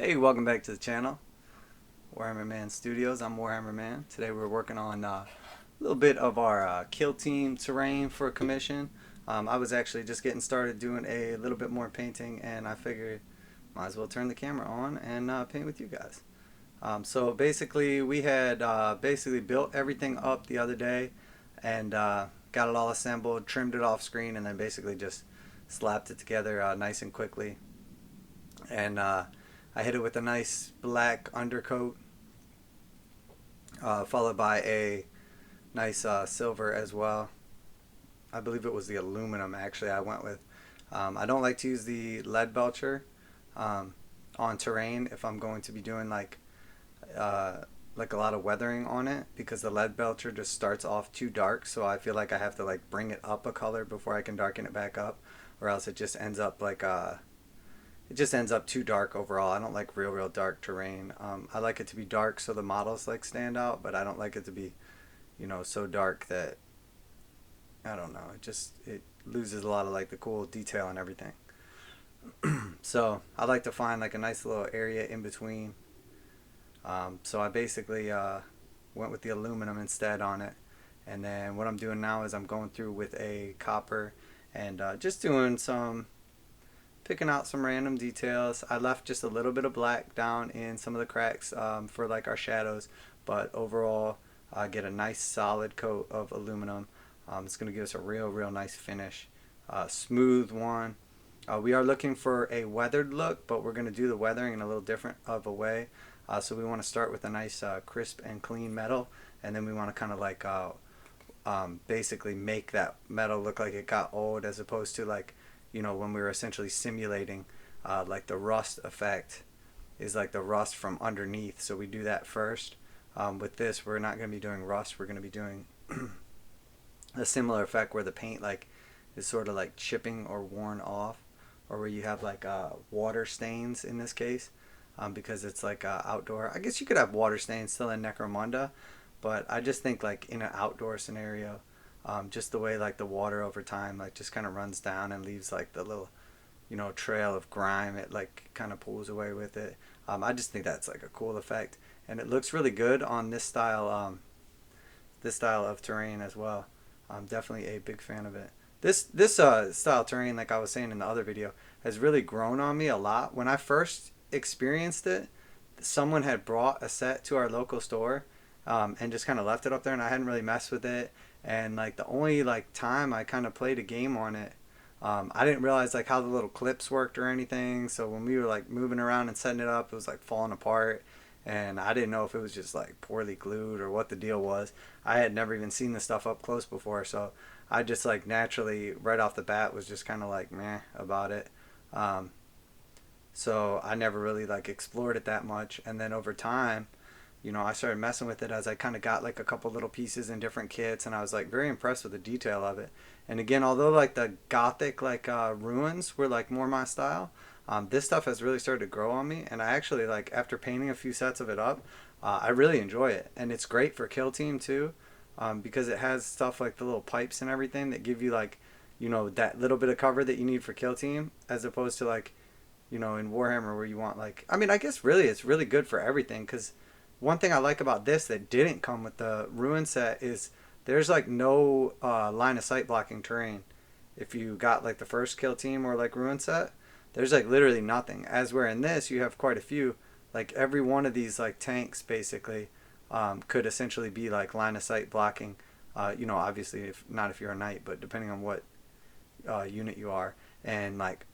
Hey, welcome back to the channel, Warhammer Man Studios. I'm Warhammer Man. Today we're working on a little bit of our kill team terrain for a commission. I was actually just getting started doing a little bit more painting, and I figured might as well turn the camera on and paint with you guys. So basically, we had basically built everything up the other day, and got it all assembled, trimmed it off screen, and then basically just slapped it together nice and quickly. And I hit it with a nice black undercoat, followed by a nice silver as well. I believe it was the aluminum actually I went with. I don't like to use the lead belcher on terrain if I'm going to be doing like a lot of weathering on it, because the lead belcher just starts off too dark, so I feel like I have to like bring it up a color before I can darken it back up, or else it just ends up like it just ends up too dark overall. I don't like real dark terrain. I like it to be dark so the models like stand out, but I don't like it to be, so dark that I don't know. It loses a lot of like the cool detail and everything. So I like to find like a nice little area in between. So I basically went with the aluminum instead on it, and then what I'm doing now is I'm going through with a copper and just doing some picking out some random details. I left just a little bit of black down in some of the cracks for like our shadows, but overall get a nice solid coat of aluminum. It's going to give us a real nice finish, smooth one. We are looking for a weathered look, but we're going to do the weathering in a little different of a way. So we want to start with a nice crisp and clean metal, and then we want to kind of like basically make that metal look like it got old, as opposed to like, when we were essentially simulating like the rust effect is like the rust from underneath. So we do that first. With this, we're not going to be doing rust. We're going to be doing a similar effect where the paint like is sort of like chipping or worn off, or where you have like water stains in this case, because it's like outdoor. I guess you could have water stains still in Necromunda, but I just think like in an outdoor scenario, just the way like the water over time like just kind of runs down and leaves like the little trail of grime, it like kind of pulls away with it. I just think that's like a cool effect, and it looks really good on this style of terrain as well. I'm definitely a big fan of it. This style terrain, like I was saying in the other video, has really grown on me a lot. When I first experienced it, someone had brought a set to our local store, and just kind of left it up there, and I hadn't really messed with it. And like the only like time I kind of played a game on it, I didn't realize like how the little clips worked or anything. So when we were like moving around and setting it up, it was like falling apart, and I didn't know if it was just like poorly glued or what the deal was. I had never even seen the stuff up close before, so I just like naturally right off the bat was just kind of like meh about it. Um, so I never really like explored it that much, and then over time, I started messing with it as I kind of got like a couple little pieces in different kits, and I was like very impressed with the detail of it. And again, although like the gothic like ruins were like more my style, this stuff has really started to grow on me, and I actually like after painting a few sets of it up, I really enjoy it, and it's great for kill team too, because it has stuff like the little pipes and everything that give you like, that little bit of cover that you need for kill team, as opposed to like, in Warhammer where you want like, I mean, I guess really it's really good for everything, because one thing I like about this that didn't come with the ruin set is there's like no line of sight blocking terrain. If you got like the first kill team or like ruin set, there's like literally nothing. As we're in this, you have quite a few. Like every one of these like tanks basically could essentially be like line of sight blocking. Obviously if not if you're a knight, but depending on what unit you are. And like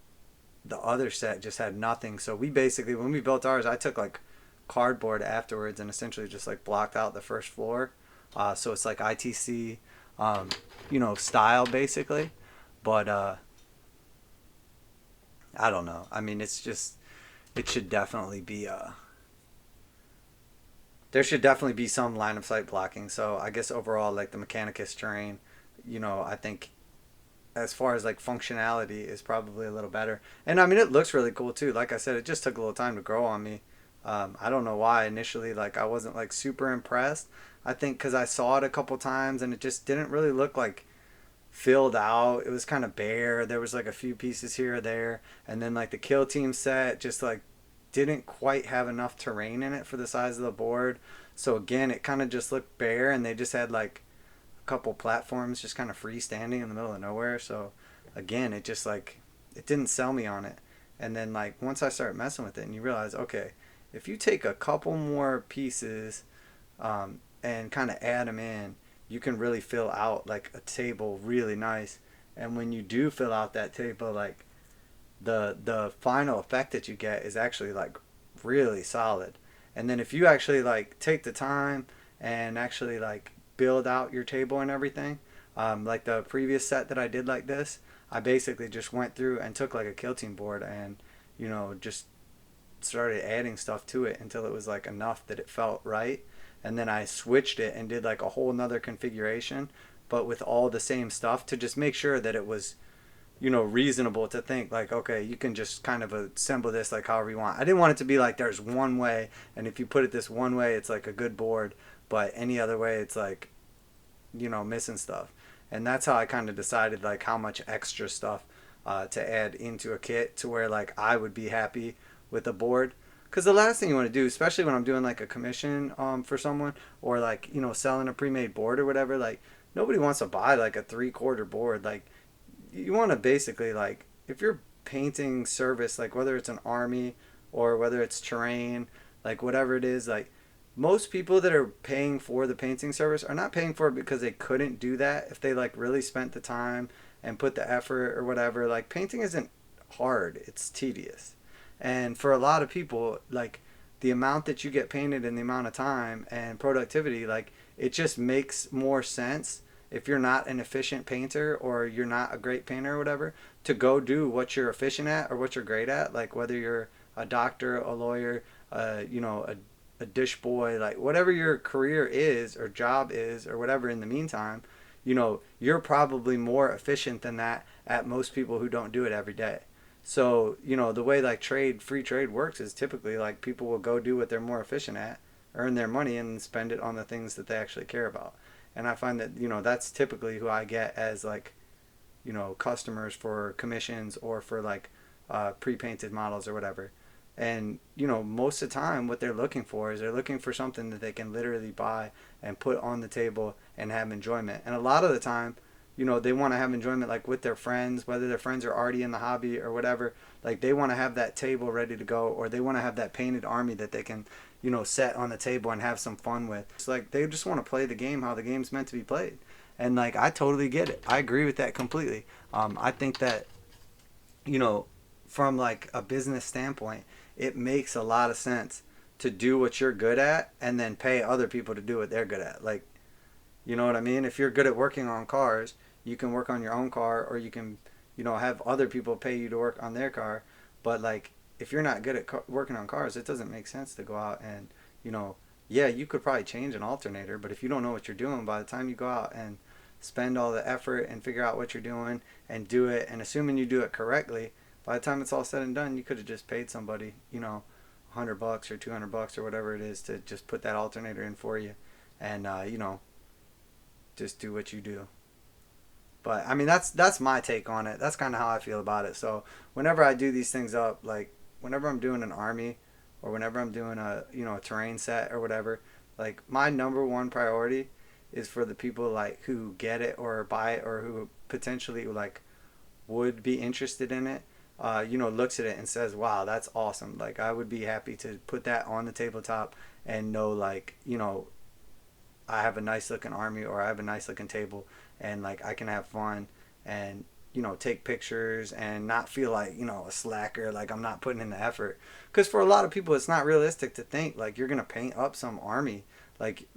the other set just had nothing. So we basically, when we built ours, I took like cardboard afterwards and essentially just like blocked out the first floor. So it's like ITC, style basically. But I don't know. I mean, it should definitely be there should definitely be some line of sight blocking. So I guess overall, like the Mechanicus Terrain, I think as far as like functionality is probably a little better. And I mean, it looks really cool too. Like I said, it just took a little time to grow on me. I don't know why initially like I wasn't like super impressed. I think because I saw it a couple times and it just didn't really look like filled out. It was kind of bare. There was like a few pieces here or there, and then like the kill team set just like didn't quite have enough terrain in it for the size of the board. So again, it kind of just looked bare, and they just had like a couple platforms just kind of freestanding in the middle of nowhere. So again, it just like it didn't sell me on it. And then like once I started messing with it, and you realize, okay, if you take a couple more pieces and kind of add them in, you can really fill out like a table really nice. And when you do fill out that table, like the final effect that you get is actually like really solid. And then if you actually like take the time and actually like build out your table and everything, like the previous set that I did like this, I basically just went through and took like a quilting board and just started adding stuff to it until it was like enough that it felt right. And then I switched it and did like a whole nother configuration, but with all the same stuff to just make sure that it was reasonable to think like, okay, you can just kind of assemble this like however you want. I didn't want it to be like there's one way, and if you put it this one way, it's like a good board, but any other way, it's like, missing stuff. And that's how I kind of decided like how much extra stuff to add into a kit to where like I would be happy with a board. Because the last thing you want to do, especially when I'm doing like a commission for someone, or like selling a pre-made board or whatever, like nobody wants to buy like a 3/4 board. Like you want to basically like, if you're painting service, like whether it's an army or whether it's terrain, like whatever it is, like most people that are paying for the painting service are not paying for it because they couldn't do that. If they like really spent the time and put the effort or whatever, like painting isn't hard, it's tedious. And for a lot of people, like the amount that you get painted in the amount of time and productivity, like it just makes more sense if you're not an efficient painter or you're not a great painter or whatever, to go do what you're efficient at or what you're great at. Like whether you're a doctor, a lawyer, a dish boy, like whatever your career is or job is or whatever in the meantime, you're probably more efficient than that at most people who don't do it every day. So, the way like free trade works is typically like people will go do what they're more efficient at, earn their money, and spend it on the things that they actually care about. And I find that, that's typically who I get as like, customers for commissions or for like pre-painted models or whatever. And, most of the time what they're looking for is they're looking for something that they can literally buy and put on the table and have enjoyment. And a lot of the time, they want to have enjoyment like with their friends, whether their friends are already in the hobby or whatever. Like they want to have that table ready to go, or they want to have that painted army that they can, set on the table and have some fun with. It's like they just want to play the game how the game's meant to be played. And like I totally get it. I agree with that completely. I think that, from like a business standpoint, it makes a lot of sense to do what you're good at and then pay other people to do what they're good at. Like, you know what I mean? If you're good at working on cars, you can work on your own car, or you can, have other people pay you to work on their car. But like, if you're not good at working on cars, it doesn't make sense to go out and, yeah, you could probably change an alternator, but if you don't know what you're doing, by the time you go out and spend all the effort and figure out what you're doing and do it, and assuming you do it correctly, by the time it's all said and done, you could have just paid somebody, $100 or $200 or whatever it is to just put that alternator in for you, and just do what you do. But I mean, that's my take on it. That's kind of how I feel about it. So whenever I do these things up, like whenever I'm doing an army, or whenever I'm doing a terrain set or whatever, like my number one priority is for the people like who get it or buy it, or who potentially like would be interested in it. Looks at it and says, "Wow, that's awesome!" Like I would be happy to put that on the tabletop and know, like, I have a nice looking army, or I have a nice looking table, and like I can have fun and take pictures and not feel like a slacker, like I'm not putting in the effort. Because for a lot of people, it's not realistic to think like you're gonna paint up some army, like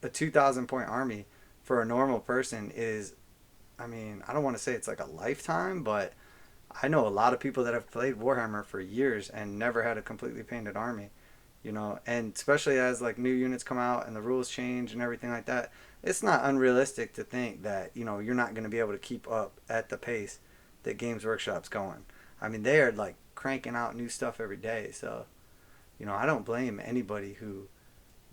a 2,000 point army for a normal person is, I mean, I don't want to say it's like a lifetime, but I know a lot of people that have played Warhammer for years and never had a completely painted army. And especially as like new units come out and the rules change and everything like that, it's not unrealistic to think that you're not going to be able to keep up at the pace that Games Workshop's going. I mean, they are like cranking out new stuff every day. So I don't blame anybody who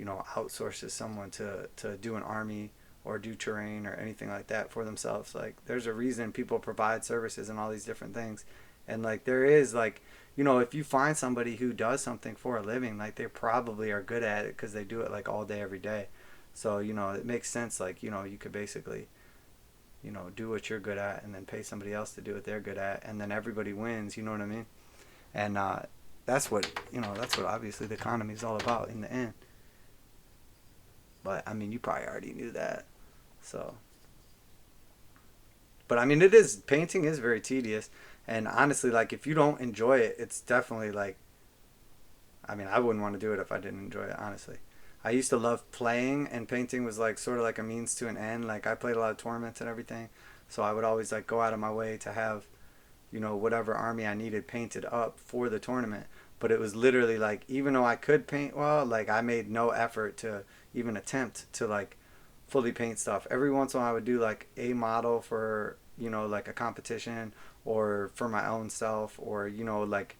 outsources someone to do an army or do terrain or anything like that for themselves. Like there's a reason people provide services and all these different things. And like there is like you know, if you find somebody who does something for a living, like they probably are good at it because they do it like all day, every day. So, you know, it makes sense. Like, you know, you could basically, you know, do what you're good at and then pay somebody else to do what they're good at. And then everybody wins, you know what I mean? And that's what, you know, that's what obviously the economy is all about in the end. But, I mean, you probably already knew that. So, but I mean, painting is very tedious. And honestly, like, if you don't enjoy it, it's definitely like, I mean, I wouldn't want to do it if I didn't enjoy it, honestly. I used to love playing, and painting was like sort of like a means to an end. Like, I played a lot of tournaments and everything. So I would always like go out of my way to have, you know, whatever army I needed painted up for the tournament. But it was literally like, even though I could paint well, like I made no effort to even attempt to like fully paint stuff. Every once in a while I would do like a model for, you know, like a competition or for my own self, or, you know, like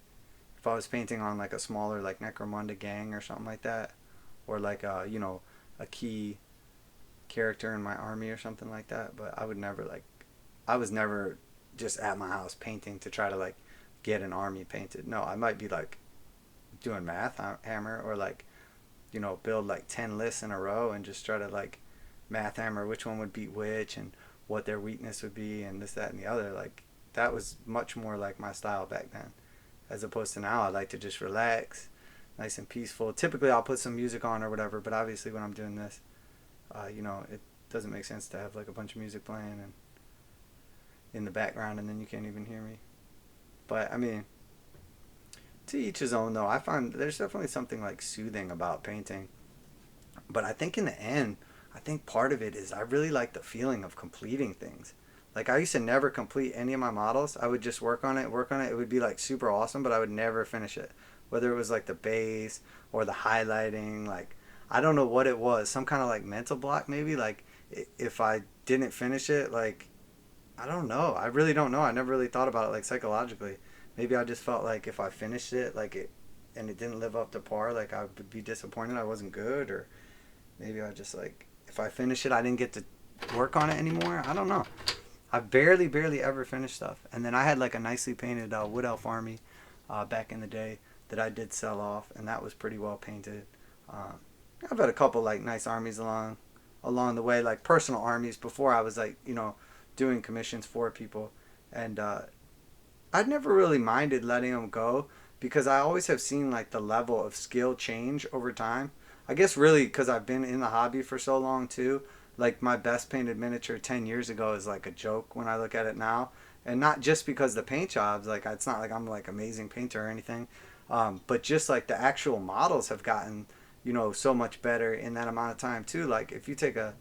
if I was painting on like a smaller like Necromunda gang or something like that, or like you know, a key character in my army or something like that. But I would never like, I was never just at my house painting to try to like get an army painted. No, I might be like doing math hammer, or like, you know, build like 10 lists in a row and just try to like math hammer which one would beat which and what their weakness would be and this, that, and the other. Like, that was much more like my style back then, as opposed to now. I like to just relax, nice and peaceful. Typically I'll put some music on or whatever, but obviously when I'm doing this, you know, it doesn't make sense to have like a bunch of music playing and in the background and then you can't even hear me. But I mean, to each his own though. I find there's definitely something like soothing about painting. But I think in the end, I think part of it is I really like the feeling of completing things. Like, I used to never complete any of my models. I would just work on it, work on it. It would be like super awesome, but I would never finish it. Whether it was like the base or the highlighting, like, I don't know what it was. Some kind of like mental block maybe. Like, if I didn't finish it, like, I don't know. I really don't know. I never really thought about it like psychologically. Maybe I just felt like if I finished it, like it, and it didn't live up to par, like I would be disappointed I wasn't good, or maybe I just like, if I finish it, I didn't get to work on it anymore. I don't know. I barely ever finished stuff. And then I had like a nicely painted Wood Elf army back in the day that I did sell off, and that was pretty well painted. Um, I've had a couple like nice armies along the way, like personal armies before I was like, you know, doing commissions for people, and I'd never really minded letting them go because I always have seen like the level of skill change over time. I guess really because I've been in the hobby for so long too. Like, my best painted miniature 10 years ago is like a joke when I look at it now. And not just because the paint jobs, like, it's not like I'm like amazing painter or anything, but just like the actual models have gotten, you know, so much better in that amount of time too. Like, if you take a,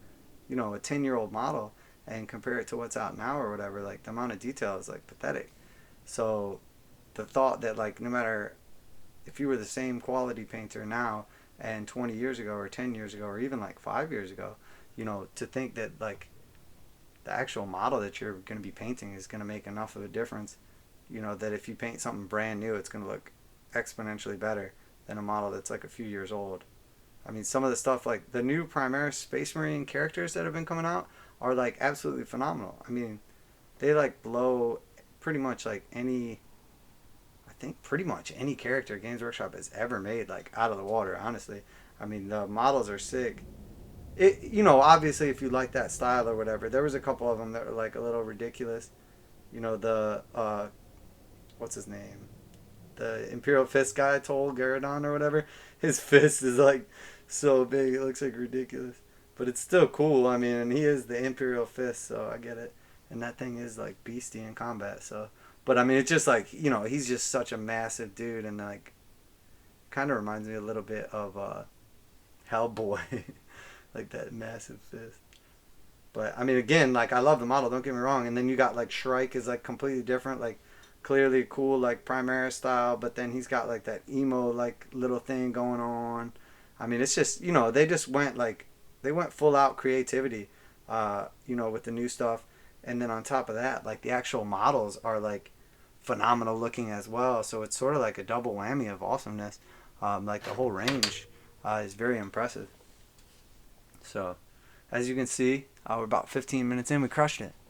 you know, a 10-year-old model and compare it to what's out now or whatever, like the amount of detail is like pathetic. So the thought that like no matter if you were the same quality painter now and 20 years ago or 10 years ago or even like 5 years ago, you know, to think that like the actual model that you're going to be painting is going to make enough of a difference, you know, that if you paint something brand new, it's going to look exponentially better than a model that's like a few years old. I mean, some of the stuff like the new Primaris Space Marine characters that have been coming out are like absolutely phenomenal. I mean, they like blow pretty much like any, I think pretty much any character Games Workshop has ever made like out of the water, honestly. I mean, the models are sick. It, you know, obviously if you like that style or whatever, there was a couple of them that were like a little ridiculous. You know, the what's his name, the Imperial Fist guy, Tol Garadon or whatever. His fist is like so big, it looks like ridiculous, but it's still cool. I mean, and he is the Imperial Fist, so I get it. And that thing is like beastie in combat. So, but I mean, it's just like, you know, he's just such a massive dude, and like kind of reminds me a little bit of Hellboy, like that massive fist. But I mean, again, like I love the model. Don't get me wrong. And then you got like Shrike is like completely different, like clearly cool, like Primaris style. But then he's got like that emo like little thing going on. I mean, it's just, you know, they just went like they went full out creativity, you know, with the new stuff. And then on top of that, like the actual models are like phenomenal looking as well. So it's sort of like a double whammy of awesomeness. Like the whole range is very impressive. So as you can see, we're about 15 minutes in. We crushed it.